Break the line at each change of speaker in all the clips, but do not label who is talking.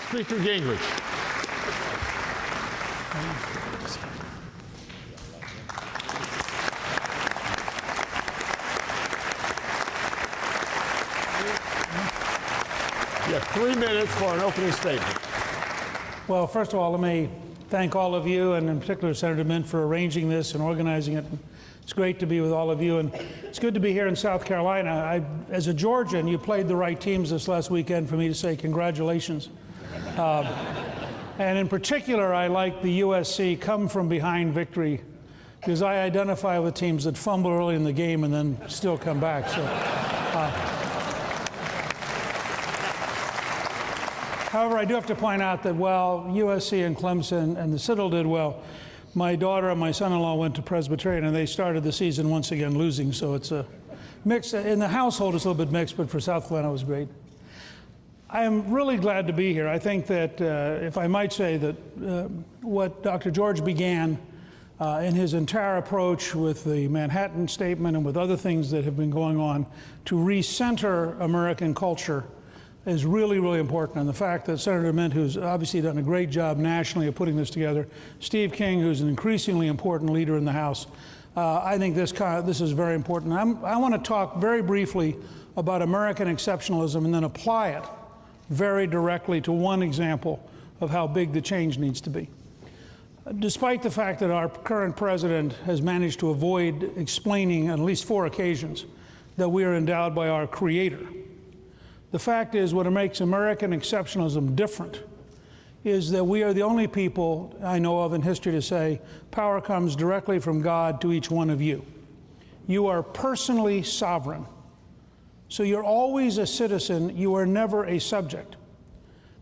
Speaker Gingrich. You have 3 minutes for an opening statement.
Well, first of all, let me thank all of you, and in particular Senator DeMint, for arranging this and organizing it. It's great to be with all of you, and it's good to be here in South Carolina. As a Georgian, you played the right teams this last weekend for me to say congratulations. And in particular, I like the USC come-from-behind victory, because I identify with teams that fumble early in the game and then still come back. So, however, I do have to point out that while USC and Clemson and the Citadel did well, my daughter and my son-in-law went to Presbyterian, and they started the season once again losing. So it's a mix. In the household, it's a little bit mixed, but for South Carolina, it was great. I am really glad to be here. I think that, if I might say, that what Dr. George began in his entire approach with the Manhattan Statement and with other things that have been going on to recenter American culture is really, really important. And the fact that Senator DeMint, who's obviously done a great job nationally of putting this together, Steve King, who's an increasingly important leader in the House, I think this is very important. I want to talk very briefly about American exceptionalism and then apply it very directly to one example of how big the change needs to be. Despite the fact that our current president has managed to avoid explaining on at least 4 occasions that we are endowed by our Creator, the fact is, what makes American exceptionalism different is that we are the only people I know of in history to say power comes directly from God to each one of you. You are personally sovereign. So you're always a citizen, you are never a subject.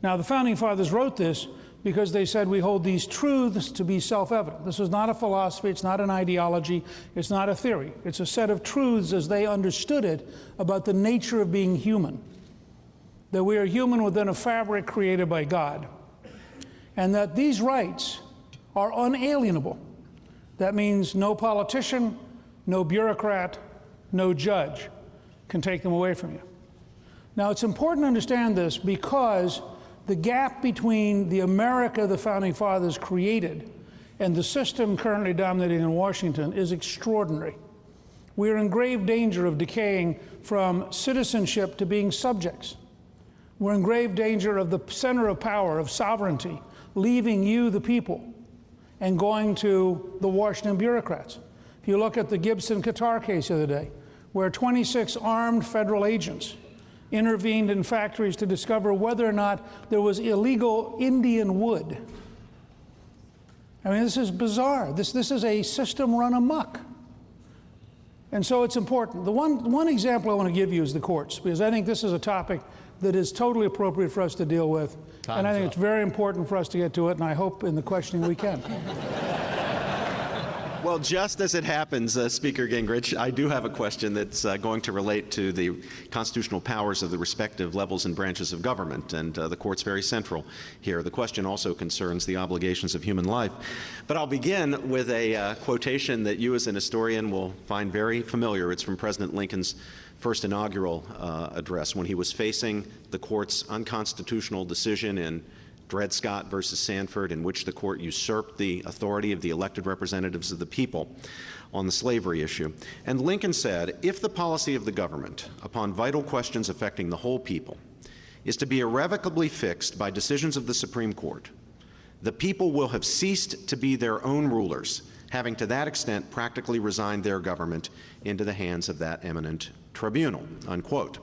Now, the Founding Fathers wrote this because they said we hold these truths to be self-evident. This is not a philosophy, it's not an ideology, it's not a theory. It's a set of truths as they understood it about the nature of being human. That we are human within a fabric created by God. And that these rights are unalienable. That means no politician, no bureaucrat, no judge can take them away from you. Now, it's important to understand this because the gap between the America the Founding Fathers created and the system currently dominating in Washington is extraordinary. We are in grave danger of decaying from citizenship to being subjects. We're in grave danger of the center of power, of sovereignty, leaving you, the people, and going to the Washington bureaucrats. If you look at the Gibson-Qatar case the other day, where 26 armed federal agents intervened in factories to discover whether or not there was illegal Indian wood. I mean, this is bizarre. This is a system run amok. And so it's important. The one example I want to give you is the courts, because I think this is a topic that is totally appropriate for us to deal with. And I think it's very important for us to get to it, and I hope in the questioning we can.
Well, just as it happens, Speaker Gingrich, I do have a question that's going to relate to the constitutional powers of the respective levels and branches of government, and the court's very central here. The question also concerns the obligations of human life. But I'll begin with a quotation that you as an historian will find very familiar. It's from President Lincoln's first inaugural address when he was facing the court's unconstitutional decision in Dred Scott versus Sanford, in which the court usurped the authority of the elected representatives of the people on the slavery issue. And Lincoln said, if the policy of the government upon vital questions affecting the whole people is to be irrevocably fixed by decisions of the Supreme Court, the people will have ceased to be their own rulers, having to that extent practically resigned their government into the hands of that eminent tribunal, unquote.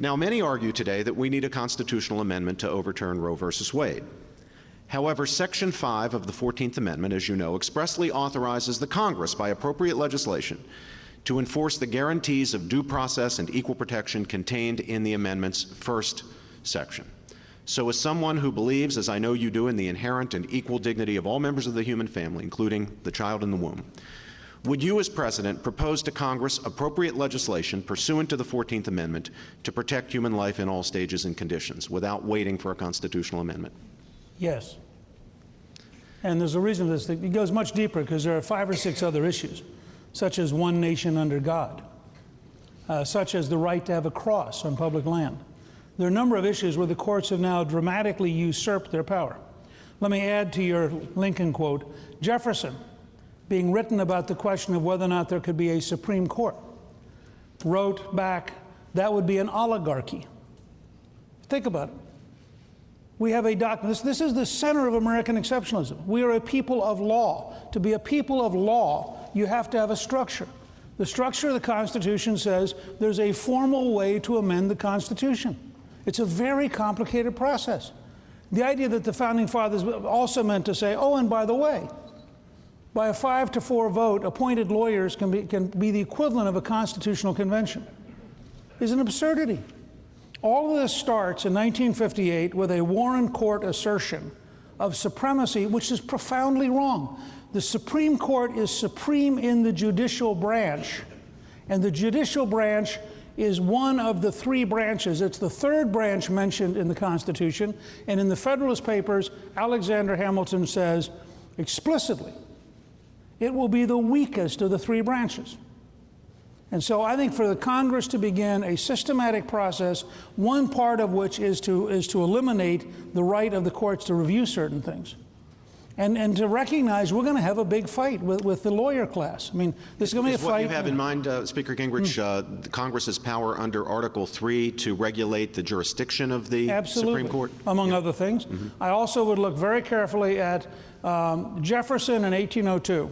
Now, many argue today that we need a constitutional amendment to overturn Roe versus Wade. However, Section 5 of the 14th Amendment, as you know, expressly authorizes the Congress, by appropriate legislation, to enforce the guarantees of due process and equal protection contained in the amendment's first section. So as someone who believes, as I know you do, in the inherent and equal dignity of all members of the human family, including the child in the womb, would you, as President, propose to Congress appropriate legislation pursuant to the 14th Amendment to protect human life in all stages and conditions without waiting for a constitutional amendment?
Yes. And there's a reason for this. It goes much deeper because there are 5 or 6 other issues, such as one nation under God, such as the right to have a cross on public land, There are a number of issues where the courts have now dramatically usurped their power. Let me add to your Lincoln quote. Jefferson, being written about the question of whether or not there could be a Supreme Court, wrote back, that would be an oligarchy. Think about it. We have a document. This is the center of American exceptionalism. We are a people of law. To be a people of law, you have to have a structure. The structure of the Constitution says there's a formal way to amend the Constitution. It's a very complicated process. The idea that the Founding Fathers also meant to say, oh, and by the way, by a 5-4 vote, appointed lawyers can be the equivalent of a constitutional convention is an absurdity. All of this starts in 1958 with a Warren Court assertion of supremacy, which is profoundly wrong. The Supreme Court is supreme in the judicial branch, and the judicial branch is one of the three branches. It's the third branch mentioned in the Constitution, and in the Federalist Papers, Alexander Hamilton says explicitly, it will be the weakest of the three branches. And so I think for the Congress to begin a systematic process, one part of which is to eliminate the right of the courts to review certain things, and to recognize we're going to have a big fight with the lawyer class. I mean, this is going to be a fight.
What you have in mind, Speaker Gingrich, Congress's power under Article 3 to regulate the jurisdiction of the Supreme Court?
Among other things. I also would look very carefully at Jefferson in 1802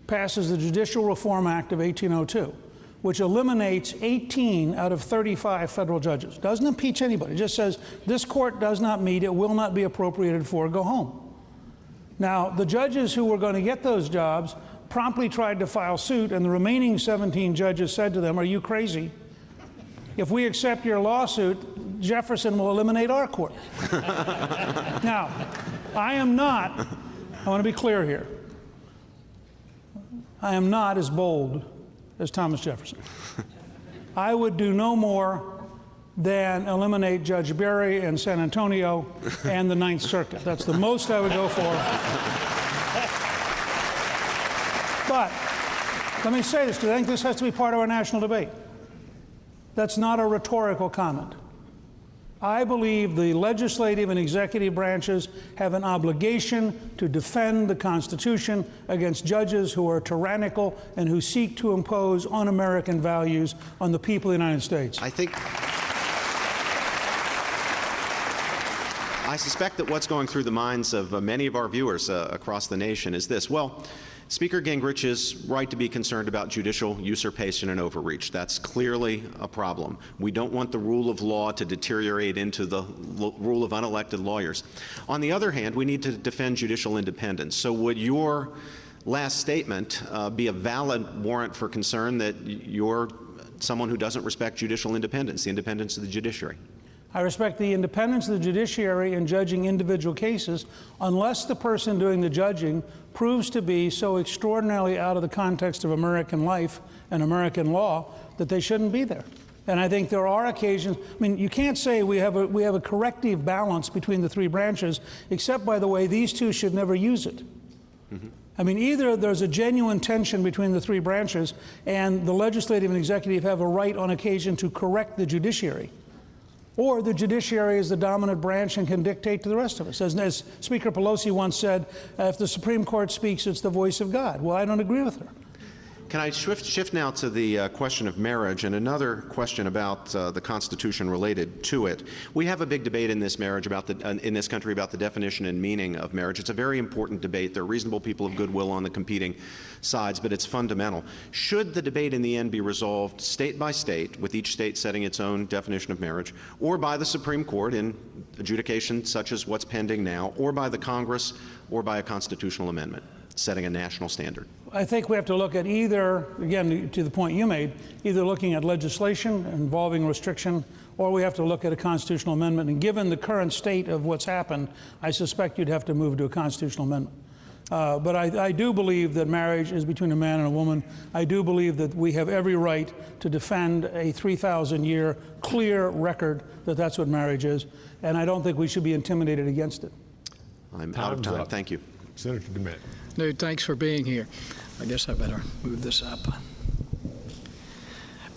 passes the Judicial Reform Act of 1802. Which eliminates 18 out of 35 federal judges. Doesn't impeach anybody. It just says, this court does not meet, it will not be appropriated for, go home. Now, the judges who were going to get those jobs promptly tried to file suit, and the remaining 17 judges said to them, are you crazy? If we accept your lawsuit, Jefferson will eliminate our court. Now, I want to be clear here, I am not as bold as Thomas Jefferson. I would do no more than eliminate Judge Berry in San Antonio and the Ninth Circuit. That's the most I would go for. But let me say this, because I think this has to be part of our national debate. That's not a rhetorical comment. I believe the legislative and executive branches have an obligation to defend the Constitution against judges who are tyrannical and who seek to impose un-American values on the people of the United States.
I suspect that what's going through the minds of many of our viewers across the nation is this. Well, Speaker Gingrich is right to be concerned about judicial usurpation and overreach. That's clearly a problem. We don't want the rule of law to deteriorate into the rule of unelected lawyers. On the other hand, we need to defend judicial independence. So would your last statement be a valid warrant for concern that you're someone who doesn't respect judicial independence, the independence of the judiciary?
I respect the independence of the judiciary in judging individual cases unless the person doing the judging proves to be so extraordinarily out of the context of American life and American law that they shouldn't be there. And I think there are occasions, I mean, you can't say we have a corrective balance between the three branches, except, by the way, these two should never use it. I mean, either there's a genuine tension between the three branches and the legislative and executive have a right on occasion to correct the judiciary, or the judiciary is the dominant branch and can dictate to the rest of us. As Speaker Pelosi once said, if the Supreme Court speaks, it's the voice of God. Well, I don't agree with her.
Can I shift now to the question of marriage and another question about the Constitution related to it? We have a big debate in this in this country about the definition and meaning of marriage. It's a very important debate. There are reasonable people of goodwill on the competing sides, but it's fundamental. Should the debate in the end be resolved state by state, with each state setting its own definition of marriage, or by the Supreme Court in adjudication such as what's pending now, or by the Congress, or by a constitutional amendment setting a national standard?
I think we have to look at either, again, to the point you made, either looking at legislation involving restriction, or we have to look at a constitutional amendment. And given the current state of what's happened, I suspect you'd have to move to a constitutional amendment. But I do believe that marriage is between a man and a woman. I do believe that we have every right to defend a 3,000-year clear record that that's what marriage is. And I don't think we should be intimidated against it.
I'm out of time. Thank you.
Senator DeMint.
Newt, thanks for being here. I guess I better move this up.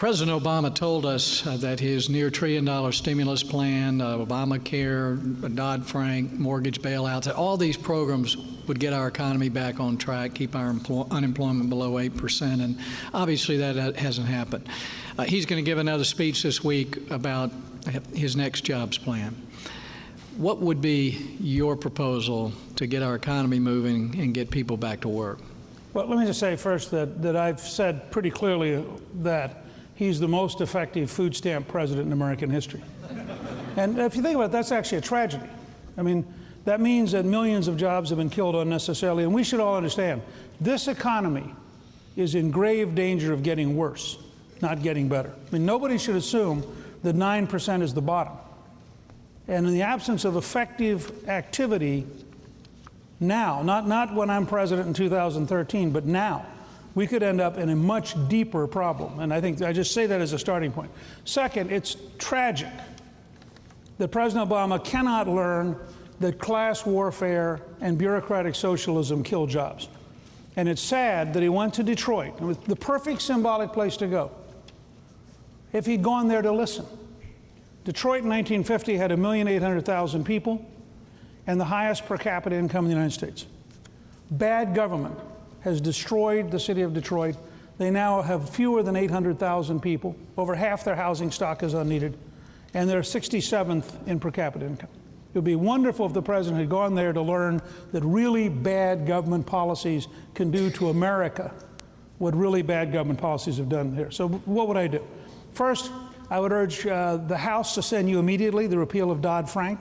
President Obama told us that his near $1 trillion stimulus plan, Obamacare, Dodd-Frank, mortgage bailouts, all these programs would get our economy back on track, keep our unemployment below 8%, and obviously that hasn't happened. He's going to give another speech this week about his next jobs plan. What would be your proposal to get our economy moving and get people back to work?
Well, let me just say first that I've said pretty clearly that he's the most effective food stamp president in American history. And if you think about it, that's actually a tragedy. I mean, that means that millions of jobs have been killed unnecessarily, and we should all understand this economy is in grave danger of getting worse, not getting better. I mean, nobody should assume that 9% is the bottom. And in the absence of effective activity now, not when I'm president in 2013, but now, we could end up in a much deeper problem. And I think I just say that as a starting point. Second, it's tragic that President Obama cannot learn that class warfare and bureaucratic socialism kill jobs. And it's sad that he went to Detroit. It was the perfect symbolic place to go if he'd gone there to listen. Detroit in 1950 had 1,800,000 people and the highest per capita income in the United States. Bad government has destroyed the city of Detroit. They now have fewer than 800,000 people. Over half their housing stock is unneeded, and they're 67th in per capita income. It would be wonderful if the president had gone there to learn that really bad government policies can do to America what really bad government policies have done here. So what would I do? First, I would urge the House to send you immediately the repeal of Dodd-Frank.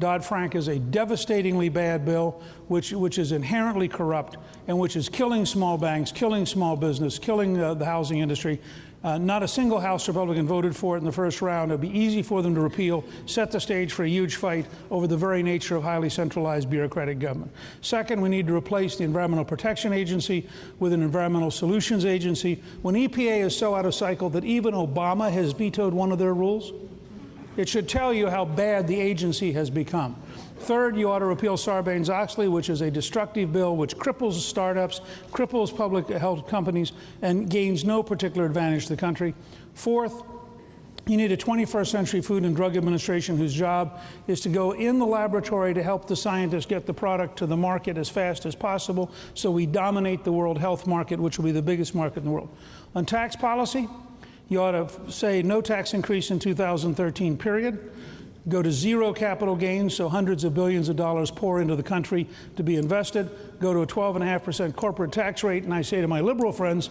Dodd-Frank is a devastatingly bad bill, which is inherently corrupt and which is killing small banks, killing small business, killing the housing industry. Not a single House Republican voted for it in the first round. It would be easy for them to repeal, set the stage for a huge fight over the very nature of highly centralized bureaucratic government. Second, we need to replace the Environmental Protection Agency with an Environmental Solutions Agency. When EPA is so out of cycle that even Obama has vetoed one of their rules, it should tell you how bad the agency has become. Third, you ought to repeal Sarbanes-Oxley, which is a destructive bill which cripples startups, cripples public health companies, and gains no particular advantage to the country. Fourth, you need a 21st century Food and Drug Administration whose job is to go in the laboratory to help the scientists get the product to the market as fast as possible so we dominate the world health market, which will be the biggest market in the world. On tax policy, you ought to say no tax increase in 2013, period. Go to zero capital gains, so hundreds of billions of dollars pour into the country to be invested. Go to a 12.5% corporate tax rate. And I say to my liberal friends,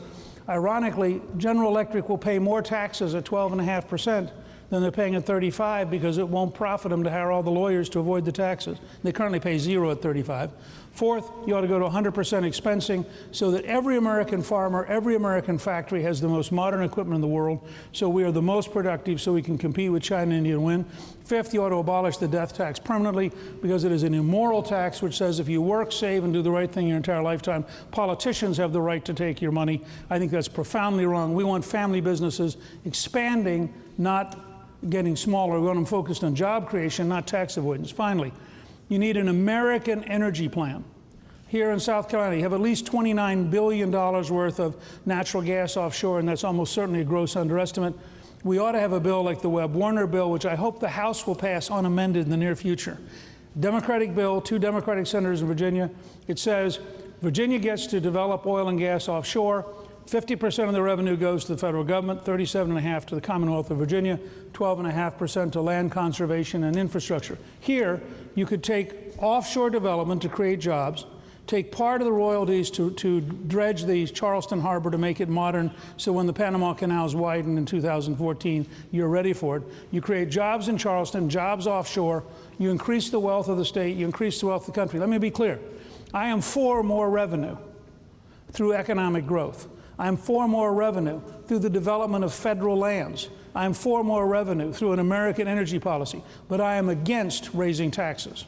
ironically, General Electric will pay more taxes at 12.5% than they're paying at 35 because it won't profit them to hire all the lawyers to avoid the taxes. They currently pay zero at 35. Fourth, you ought to go to 100% expensing so that every American farmer, every American factory has the most modern equipment in the world, so we are the most productive so we can compete with China and India and win. Fifth, you ought to abolish the death tax permanently because it is an immoral tax which says if you work, save, and do the right thing your entire lifetime, politicians have the right to take your money. I think that's profoundly wrong. We want family businesses expanding, not getting smaller. We want them focused on job creation, not tax avoidance. Finally, you need an American energy plan. Here in South Carolina, you have at least $29 billion worth of natural gas offshore, and that's almost certainly a gross underestimate. We ought to have a bill like the Webb-Warner bill, which I hope the House will pass unamended in the near future. Democratic bill, 2 Democratic senators in Virginia. It says Virginia gets to develop oil and gas offshore. 50% of the revenue goes to the federal government, 37.5% to the Commonwealth of Virginia, 12.5% to land conservation and infrastructure. Here, you could take offshore development to create jobs, take part of the royalties to dredge the Charleston Harbor to make it modern, so when the Panama Canal is widened in 2014, you're ready for it. You create jobs in Charleston, jobs offshore, you increase the wealth of the state, you increase the wealth of the country. Let me be clear. I am for more revenue through economic growth. I'm for more revenue through the development of federal lands. I'm for more revenue through an American energy policy, but I am against raising taxes.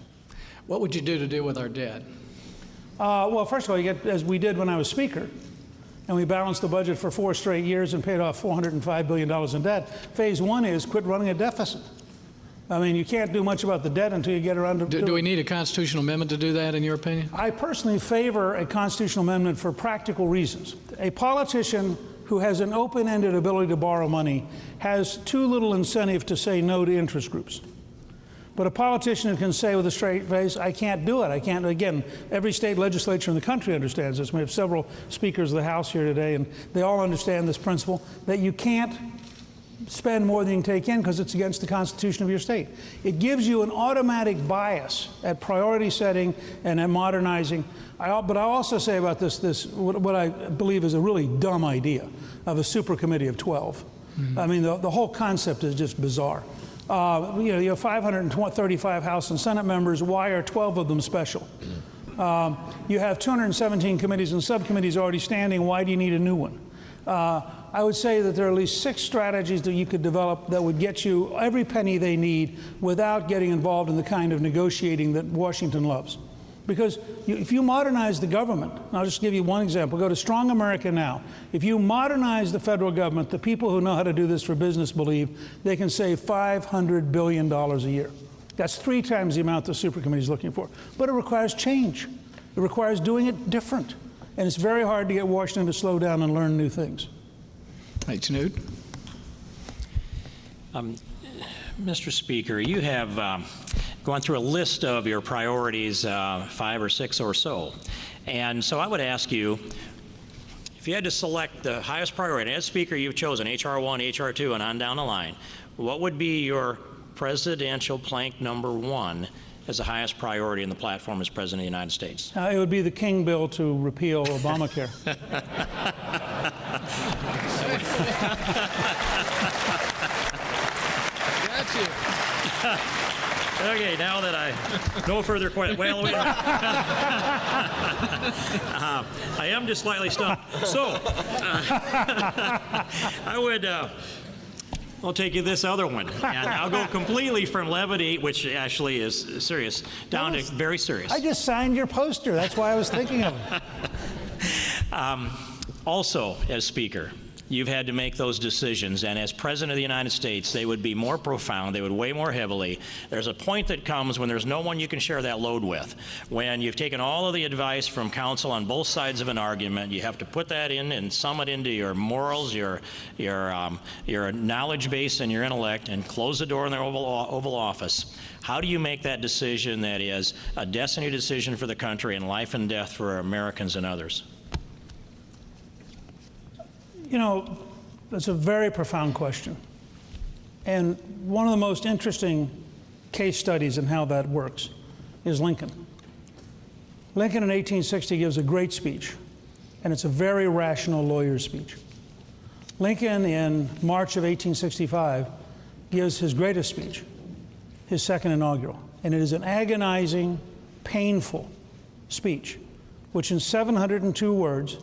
What would you do to deal with our debt?
Well, first of all, you get, as we did when I was Speaker, and we balanced the budget for 4 straight years and paid off $405 billion in debt. Phase 1 is quit running a deficit. I mean, you can't do much about the debt until you get around to
do we need a constitutional amendment to do that, in your opinion?
I personally favor a constitutional amendment for practical reasons. A politician who has an open-ended ability to borrow money has too little incentive to say no to interest groups. But a politician who can say with a straight face, I can't do it, I can't, again, every state legislature in the country understands this. We have several speakers of the House here today, and they all understand this principle, that you can't spend more than you can take in because it's against the Constitution of your state. It gives you an automatic bias at priority setting and at modernizing. But I'll also say about what I believe is a really dumb idea of a super committee of 12. Mm-hmm. I mean, the whole concept is just bizarre. You have 535 House and Senate members. Why are 12 of them special? You have 217 committees and subcommittees already standing. Why do you need a new one? I would say that there are at least 6 strategies that you could develop that would get you every penny they need without getting involved in the kind of negotiating that Washington loves. Because if you modernize the government, and I'll just give you one example, go to Strong America Now. If you modernize the federal government, the people who know how to do this for business believe they can save $500 billion a year. That's 3 times the amount the supercommittee is looking for. But it requires change. It requires doing it different. And it's very hard to get Washington to slow down and learn new things.
Thanks, Newt.
Mr. Speaker, you have gone through a list of your priorities, 5 or 6 or so. And so I would ask you, if you had to select the highest priority, as Speaker, you've chosen H.R. 1, H.R. 2, and on down the line, what would be your presidential plank number 1 as the highest priority in the platform as President of the United States?
It would be the King bill to repeal Obamacare.
Got you.
Okay, now that no further questions. Well, wait. I am just slightly stumped. So, I'll take you this other one, and I'll go completely from levity, which actually is serious, down to very serious.
I just signed your poster. That's why I was thinking of it.
Also, as Speaker, you've had to make those decisions, and as President of the United States, they would be more profound, they would weigh more heavily. There's a point that comes when there's no one you can share that load with. When you've taken all of the advice from counsel on both sides of an argument, you have to put that in and sum it into your morals, your knowledge base and your intellect, and close the door in the Oval Office. How do you make that decision that is a destiny decision for the country and life and death for Americans and others?
You know, that's a very profound question. And one of the most interesting case studies in how that works is Lincoln. Lincoln in 1860 gives a great speech, and it's a very rational lawyer's speech. Lincoln in March of 1865 gives his greatest speech, his second inaugural, and it is an agonizing, painful speech, which in 702 words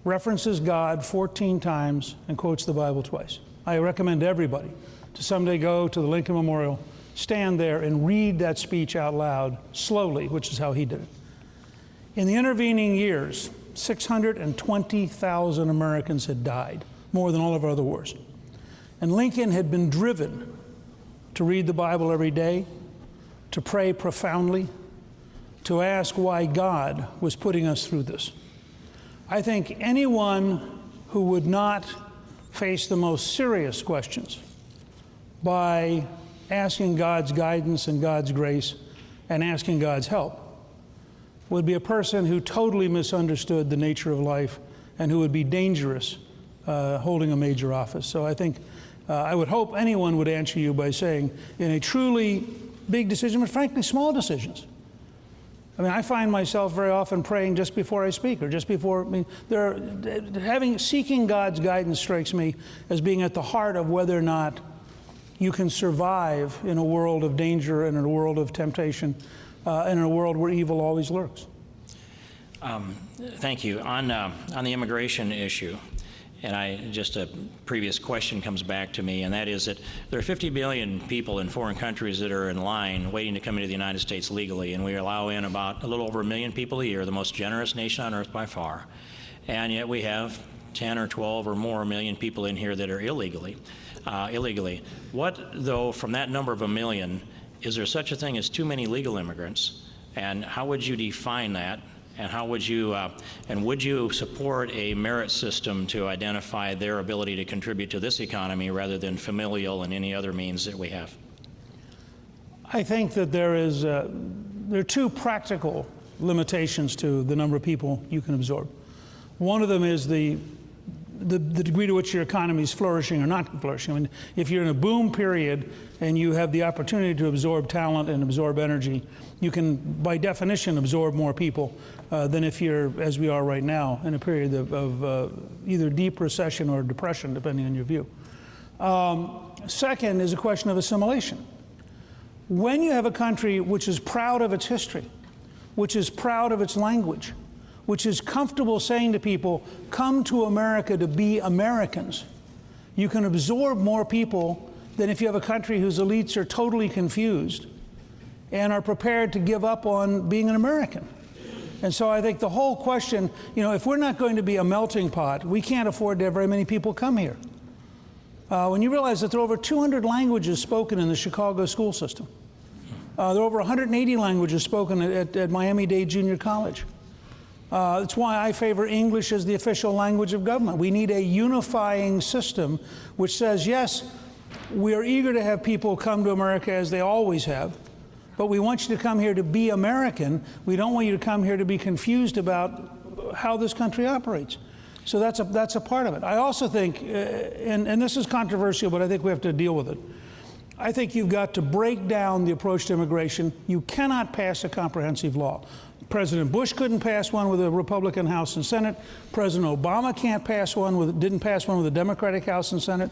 references God 14 times and quotes the Bible twice. I recommend everybody to someday go to the Lincoln Memorial, stand there and read that speech out loud slowly, which is how he did it. In the intervening years, 620,000 Americans had died, more than all of our other wars. And Lincoln had been driven to read the Bible every day, to pray profoundly, to ask why God was putting us through this. I think anyone who would not face the most serious questions by asking God's guidance and God's grace and asking God's help would be a person who totally misunderstood the nature of life and who would be dangerous holding a major office. So I think I would hope anyone would answer you by saying, in a truly big decision, but frankly small decisions. I mean, I find myself very often praying just before I speak, or just before. I mean, seeking God's guidance strikes me as being at the heart of whether or not you can survive in a world of danger and in a world of temptation, and in a world where evil always lurks.
Thank you. On the immigration issue, and just a previous question comes back to me, and that is that there are 50 million people in foreign countries that are in line waiting to come into the United States legally, and we allow in about a little over 1 million people a year, the most generous nation on earth by far. And yet we have 10 or 12 or more million people in here that are illegally. What, though, from that number of 1 million, is there such a thing as too many legal immigrants? And how would you define that? And how would you support a merit system to identify their ability to contribute to this economy rather than familial and any other means that we have?
I think that there are two practical limitations to the number of people you can absorb. One of them is the degree to which your economy is flourishing or not flourishing. I mean, if you're in a boom period and you have the opportunity to absorb talent and absorb energy, you can, by definition, absorb more people than if you're, as we are right now, in a period of either deep recession or depression, depending on your view. Second is a question of assimilation. When you have a country which is proud of its history, which is proud of its language, which is comfortable saying to people, come to America to be Americans, you can absorb more people than if you have a country whose elites are totally confused and are prepared to give up on being an American. And so I think the whole question, you know, if we're not going to be a melting pot, we can't afford to have very many people come here. When you realize that there are over 200 languages spoken in the Chicago school system, there are over 180 languages spoken at Miami-Dade Junior College. That's why I favor English as the official language of government. We need a unifying system which says, yes, we are eager to have people come to America as they always have, but we want you to come here to be American. We don't want you to come here to be confused about how this country operates. So that's a part of it. I also think, and this is controversial, but I think we have to deal with it. I think you've got to break down the approach to immigration. You cannot pass a comprehensive law. President Bush couldn't pass one with a Republican House and Senate. President Obama didn't pass one with a Democratic House and Senate.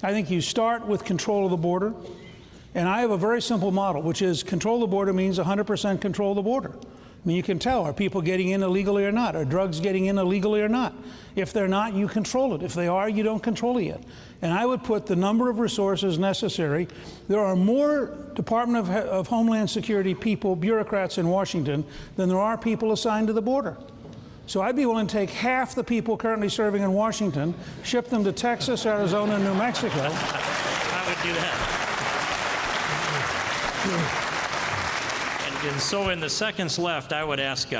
I think you start with control of the border. And I have a very simple model, which is control of the border means 100% control of the border. I mean, you can tell, are people getting in illegally or not? Are drugs getting in illegally or not? If they're not, you control it. If they are, you don't control it yet. And I would put the number of resources necessary. There are more Department of Homeland Security people, bureaucrats in Washington, than there are people assigned to the border. So I'd be willing to take half the people currently serving in Washington, ship them to Texas, Arizona, and New Mexico.
I would do that. And so in the seconds left, I would ask,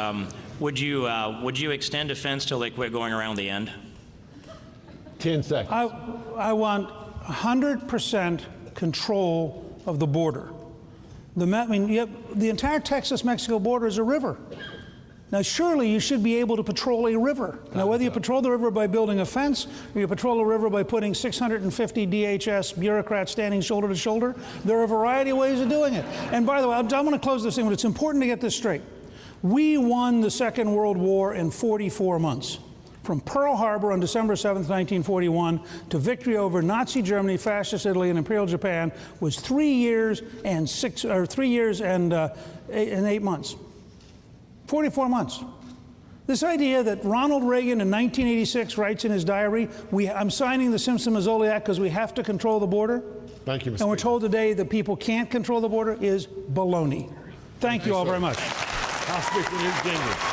would you extend defense till they quit going around the end?
10 seconds.
I want 100% control of the border. The entire Texas-Mexico border is a river. Now, surely you should be able to patrol a river. Now, whether you patrol the river by building a fence or you patrol the river by putting 650 DHS bureaucrats standing shoulder to shoulder, there are a variety of ways of doing it. And by the way, I want to close this thing, but it's important to get this straight. We won the Second World War in 44 months. From Pearl Harbor on December 7th, 1941, to victory over Nazi Germany, Fascist Italy, and Imperial Japan was 3 years and 8 months. 44 months. This idea that Ronald Reagan in 1986 writes in his diary, I'm signing the Simpson-Mazzoli Act because we have to control the border.
Thank you, Mr.
And we're
Speaker.
told today that people can't control the border is baloney. Thank you all very much.
House Speaker Newt Gingrich.